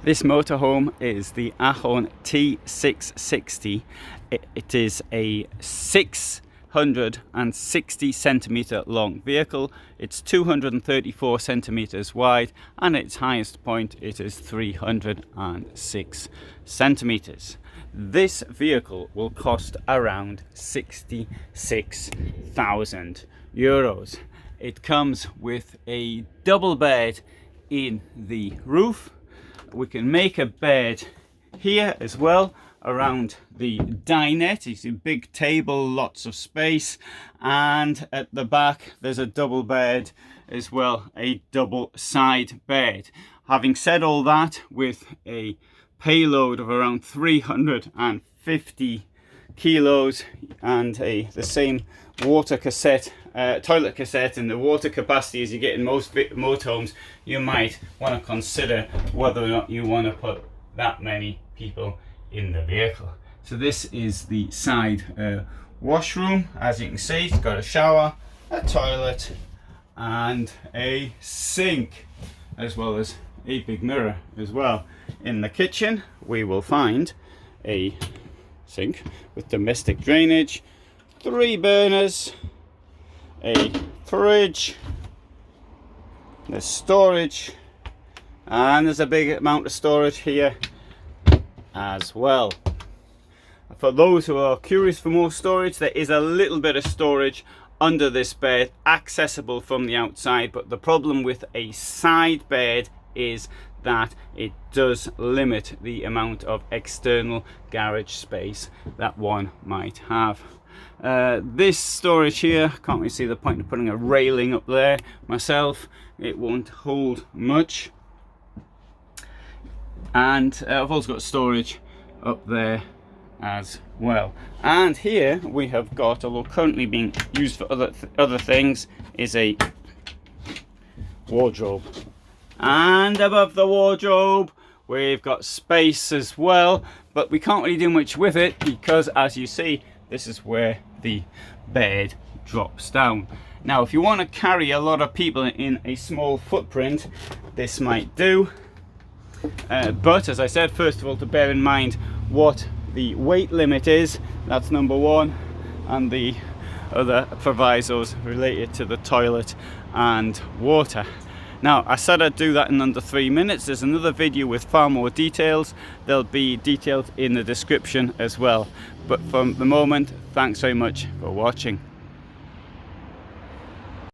This motorhome is the Ahorn T660. It is a 660 centimeter long vehicle. It's 234 centimeters wide, and its highest point it is 306 centimeters. This vehicle will cost around 66,000 euros. It comes with a double bed in the roof. We can make a bed here as well around the dinette. It's a big table, lots of space, and at the back there's a double bed as well, a double side bed. Having said all that, with a payload of around 350 kilos and the same water cassette, toilet cassette, and the water capacity as you get in most motorhomes, you might want to consider whether or not you want to put that many people in the vehicle. So this is the side washroom. As you can see, it's got a shower, a toilet, and a sink, as well as a big mirror as well. In the kitchen we will find a sink with domestic drainage, 3 burners, a fridge, there's storage, and there's a big amount of storage here as well. For those who are curious for more storage, there is a little bit of storage under this bed accessible from the outside, but the problem with a side bed is that it does limit the amount of external garage space that one might have. This storage here, can't really see the point of putting a railing up there myself. It won't hold much. And I've also got storage up there as well. And here we have got, although currently being used for other things, is a wardrobe. And above the wardrobe we've got space as well, but we can't really do much with it because, as you see, this is where the bed drops down. Now, if you want to carry a lot of people in a small footprint, this might do. But as I said, first of all, to bear in mind what the weight limit is. That's number one, and the other provisos related to the toilet and water. Now, I said I'd do that in under 3 minutes. There's another video with far more details. There'll be details in the description as well. But for the moment, thanks very much for watching.